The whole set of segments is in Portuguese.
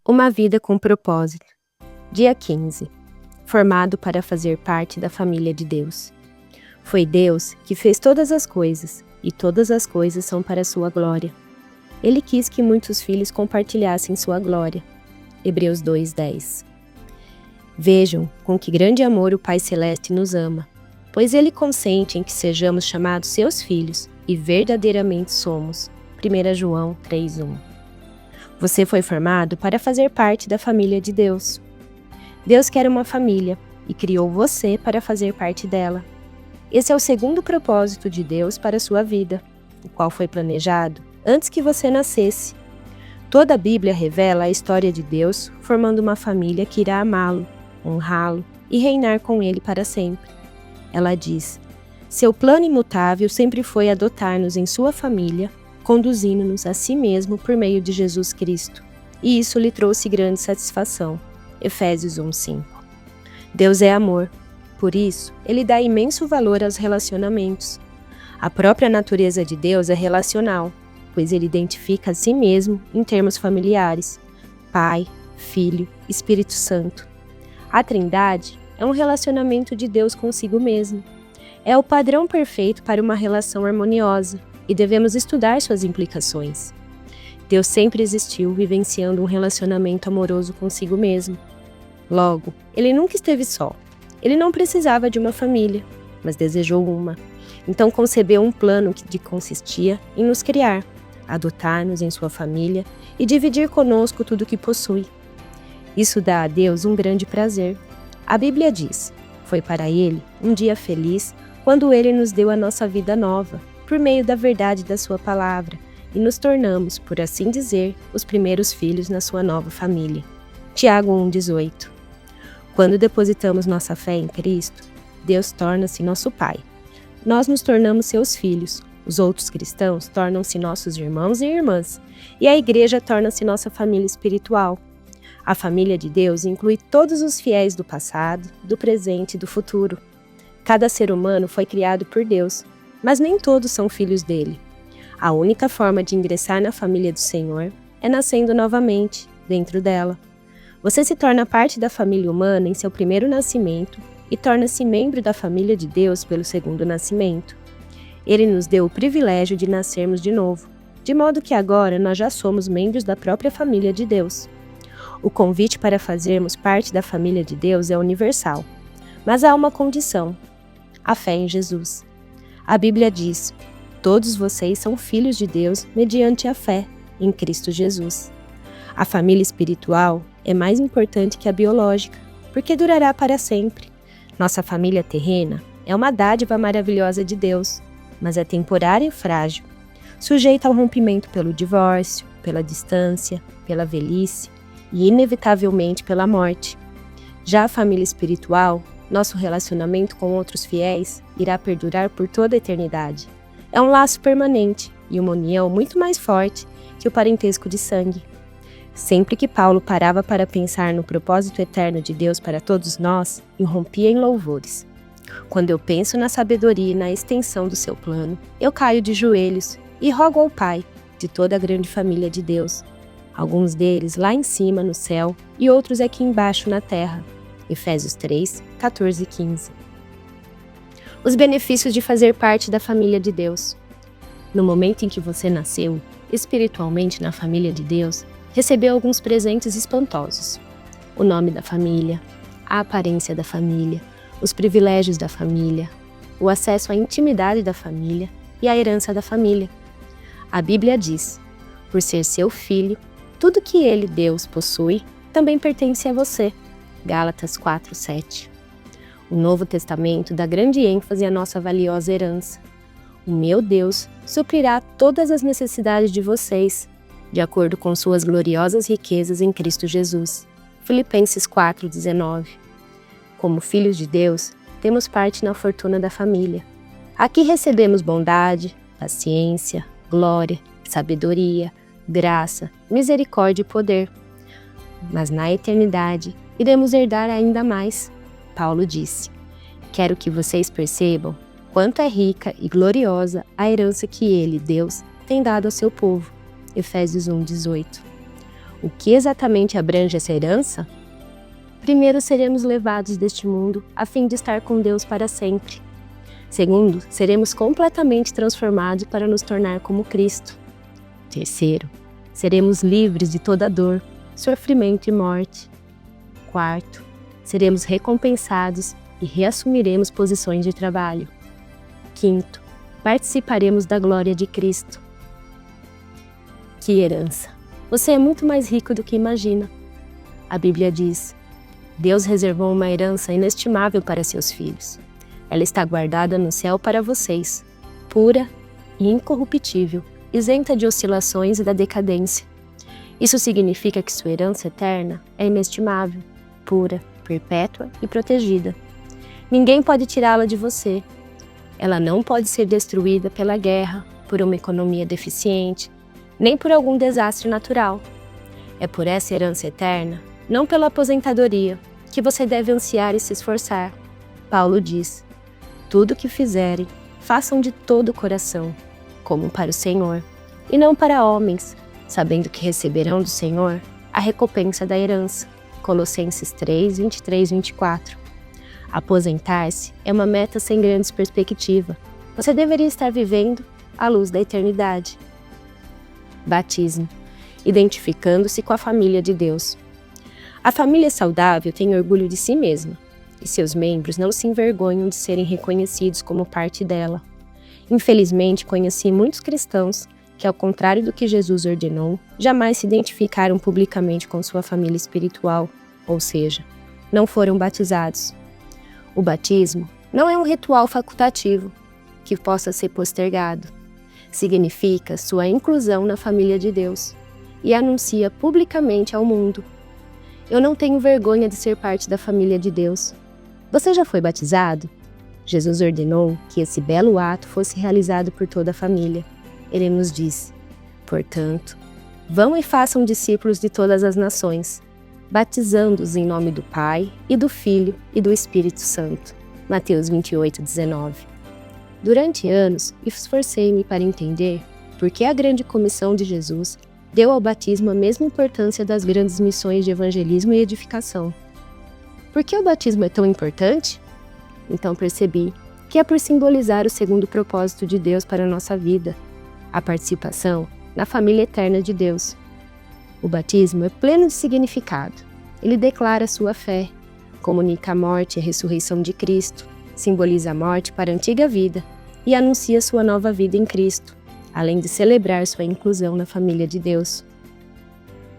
Uma vida com propósito. Dia 15. Formado para fazer parte da família de Deus. Foi Deus que fez todas as coisas, e todas as coisas são para sua glória. Ele quis que muitos filhos compartilhassem sua glória. Hebreus 2:10. Vejam com que grande amor o Pai Celeste nos ama, pois Ele consente em que sejamos chamados seus filhos, e verdadeiramente somos. 1 João 3:1. Você foi formado para fazer parte da família de Deus. Deus quer uma família e criou você para fazer parte dela. Esse é o segundo propósito de Deus para a sua vida, o qual foi planejado antes que você nascesse. Toda a Bíblia revela a história de Deus formando uma família que irá amá-lo, honrá-lo e reinar com ele para sempre. Ela diz: seu plano imutável sempre foi adotar-nos em sua família, conduzindo-nos a si mesmo por meio de Jesus Cristo, e isso lhe trouxe grande satisfação. Efésios 1:5. Deus é amor, por isso, Ele dá imenso valor aos relacionamentos. A própria natureza de Deus é relacional, pois Ele identifica a si mesmo em termos familiares: Pai, Filho, Espírito Santo. A Trindade é um relacionamento de Deus consigo mesmo. É o padrão perfeito para uma relação harmoniosa, e devemos estudar suas implicações. Deus sempre existiu vivenciando um relacionamento amoroso consigo mesmo. Logo, Ele nunca esteve só. Ele não precisava de uma família, mas desejou uma. Então concebeu um plano que consistia em nos criar, adotar-nos em sua família e dividir conosco tudo o que possui. Isso dá a Deus um grande prazer. A Bíblia diz: foi para Ele um dia feliz quando Ele nos deu a nossa vida nova, por meio da verdade da sua palavra, e nos tornamos, por assim dizer, os primeiros filhos na sua nova família. Tiago 1:18. Quando depositamos nossa fé em Cristo, Deus torna-se nosso Pai. Nós nos tornamos seus filhos, os outros cristãos tornam-se nossos irmãos e irmãs, e a igreja torna-se nossa família espiritual. A família de Deus inclui todos os fiéis do passado, do presente e do futuro. Cada ser humano foi criado por Deus, mas nem todos são filhos dele. A única forma de ingressar na família do Senhor é nascendo novamente, dentro dela. Você se torna parte da família humana em seu primeiro nascimento e torna-se membro da família de Deus pelo segundo nascimento. Ele nos deu o privilégio de nascermos de novo, de modo que agora nós já somos membros da própria família de Deus. O convite para fazermos parte da família de Deus é universal, mas há uma condição: a fé em Jesus. A Bíblia diz: todos vocês são filhos de Deus mediante a fé em Cristo Jesus. A família espiritual é mais importante que a biológica, porque durará para sempre. Nossa família terrena é uma dádiva maravilhosa de Deus, mas é temporária e frágil, sujeita ao rompimento pelo divórcio, pela distância, pela velhice e, inevitavelmente, pela morte. Já a família espiritual, nosso relacionamento com outros fiéis, irá perdurar por toda a eternidade. É um laço permanente e uma união muito mais forte que o parentesco de sangue. Sempre que Paulo parava para pensar no propósito eterno de Deus para todos nós, irrompia em louvores. Quando eu penso na sabedoria e na extensão do seu plano, eu caio de joelhos e rogo ao Pai de toda a grande família de Deus, alguns deles lá em cima no céu e outros aqui embaixo na terra. Efésios 3, 14 e 15. Os benefícios de fazer parte da família de Deus. No momento em que você nasceu, espiritualmente na família de Deus, recebeu alguns presentes espantosos: o nome da família, a aparência da família, os privilégios da família, o acesso à intimidade da família e a herança da família. A Bíblia diz: por ser seu filho, tudo que ele, Deus, possui, também pertence a você. Gálatas 4:7. O Novo Testamento dá grande ênfase à nossa valiosa herança. O meu Deus suprirá todas as necessidades de vocês, de acordo com suas gloriosas riquezas em Cristo Jesus. Filipenses 4:19. Como filhos de Deus, temos parte na fortuna da família. Aqui recebemos bondade, paciência, glória, sabedoria, graça, misericórdia e poder. Mas na eternidade, iremos herdar ainda mais. Paulo disse: quero que vocês percebam quanto é rica e gloriosa a herança que Ele, Deus, tem dado ao seu povo. Efésios 1:18. O que exatamente abrange essa herança? Primeiro, seremos levados deste mundo a fim de estar com Deus para sempre. Segundo, seremos completamente transformados para nos tornar como Cristo. Terceiro, seremos livres de toda dor, sofrimento e morte. Quarto, seremos recompensados e reassumiremos posições de trabalho. Quinto, participaremos da glória de Cristo. Que herança! Você é muito mais rico do que imagina. A Bíblia diz: Deus reservou uma herança inestimável para seus filhos. Ela está guardada no céu para vocês, pura e incorruptível, isenta de oscilações e da decadência. Isso significa que sua herança eterna é inestimável, pura, perpétua e protegida. Ninguém pode tirá-la de você. Ela não pode ser destruída pela guerra, por uma economia deficiente, nem por algum desastre natural. É por essa herança eterna, não pela aposentadoria, que você deve ansiar e se esforçar. Paulo diz: tudo o que fizerem, façam de todo o coração, como para o Senhor, e não para homens, sabendo que receberão do Senhor a recompensa da herança. Colossenses 3, 23, 24. Aposentar-se é uma meta sem grandes perspectivas. Você deveria estar vivendo à luz da eternidade. Batismo. Identificando-se com a família de Deus. A família saudável tem orgulho de si mesma, e seus membros não se envergonham de serem reconhecidos como parte dela. Infelizmente, conheci muitos cristãos que, ao contrário do que Jesus ordenou, jamais se identificaram publicamente com sua família espiritual, ou seja, não foram batizados. O batismo não é um ritual facultativo que possa ser postergado. Significa sua inclusão na família de Deus e anuncia publicamente ao mundo: eu não tenho vergonha de ser parte da família de Deus. Você já foi batizado? Jesus ordenou que esse belo ato fosse realizado por toda a família. Ele nos disse: portanto, vão e façam discípulos de todas as nações, batizando-os em nome do Pai, e do Filho, e do Espírito Santo. Mateus 28, 19. Durante anos, esforcei-me para entender por que a grande comissão de Jesus deu ao batismo a mesma importância das grandes missões de evangelismo e edificação. Por que o batismo é tão importante? Então percebi que é por simbolizar o segundo propósito de Deus para a nossa vida, a participação na família eterna de Deus. O batismo é pleno de significado. Ele declara sua fé, comunica a morte e a ressurreição de Cristo, simboliza a morte para a antiga vida e anuncia sua nova vida em Cristo, além de celebrar sua inclusão na família de Deus.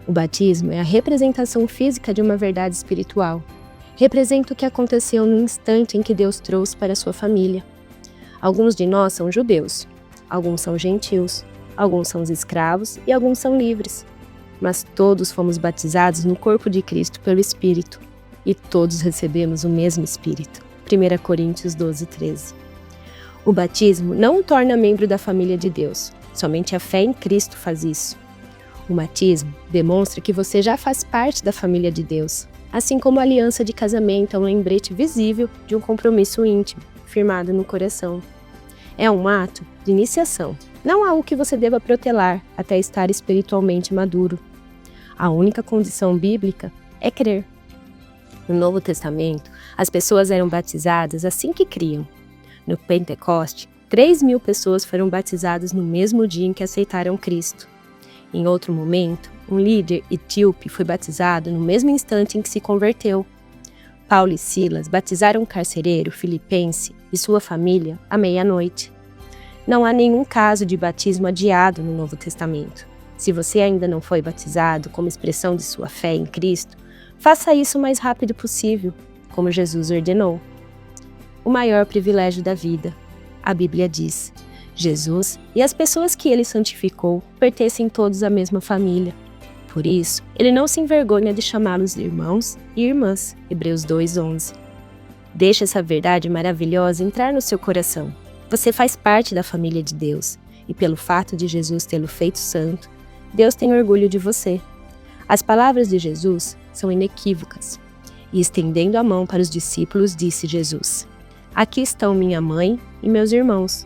O batismo é a representação física de uma verdade espiritual. Representa o que aconteceu no instante em que Deus trouxe para sua família. Alguns de nós são judeus, alguns são gentios, alguns são escravos e alguns são livres. Mas todos fomos batizados no corpo de Cristo pelo Espírito, e todos recebemos o mesmo Espírito. 1 Coríntios 12, 13. O batismo não o torna membro da família de Deus, somente a fé em Cristo faz isso. O batismo demonstra que você já faz parte da família de Deus, assim como a aliança de casamento é um lembrete visível de um compromisso íntimo, firmado no coração. É um ato de iniciação, não algo que você deva protelar até estar espiritualmente maduro. A única condição bíblica é crer. No Novo Testamento, as pessoas eram batizadas assim que criam. No Pentecoste, 3.000 pessoas foram batizadas no mesmo dia em que aceitaram Cristo. Em outro momento, um líder etíope foi batizado no mesmo instante em que se converteu. Paulo e Silas batizaram um carcereiro filipense e sua família à meia-noite. Não há nenhum caso de batismo adiado no Novo Testamento. Se você ainda não foi batizado como expressão de sua fé em Cristo, faça isso o mais rápido possível, como Jesus ordenou. O maior privilégio da vida. A Bíblia diz: Jesus e as pessoas que ele santificou pertencem todos à mesma família. Por isso, ele não se envergonha de chamá-los de irmãos e irmãs. Hebreus 2:11. Deixe essa verdade maravilhosa entrar no seu coração. Você faz parte da família de Deus, e pelo fato de Jesus tê-lo feito santo, Deus tem orgulho de você. As palavras de Jesus são inequívocas. E estendendo a mão para os discípulos, disse Jesus: aqui estão minha mãe e meus irmãos,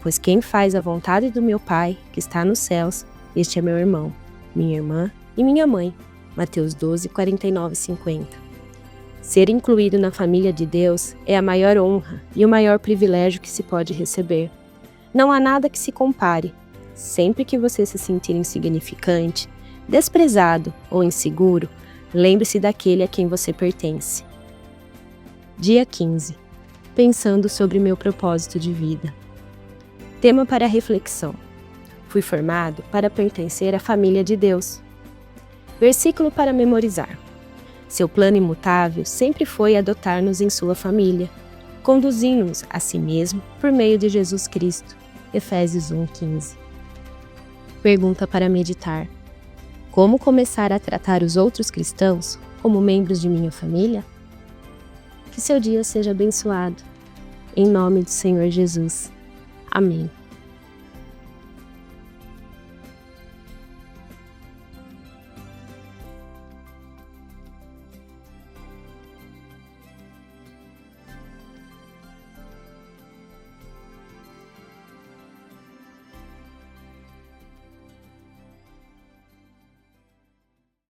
pois quem faz a vontade do meu Pai, que está nos céus, este é meu irmão, minha irmã e minha mãe. Mateus 12, 49 e 50. Ser incluído na família de Deus é a maior honra e o maior privilégio que se pode receber. Não há nada que se compare. Sempre que você se sentir insignificante, desprezado ou inseguro, lembre-se daquele a quem você pertence. Dia 15. Pensando sobre meu propósito de vida. Tema para reflexão. Fui formado para pertencer à família de Deus. Versículo para memorizar. Seu plano imutável sempre foi adotar-nos em sua família, conduzindo-nos a si mesmo por meio de Jesus Cristo. Efésios 1:15. Pergunta para meditar. Como começar a tratar os outros cristãos como membros de minha família? Que seu dia seja abençoado. Em nome do Senhor Jesus. Amém.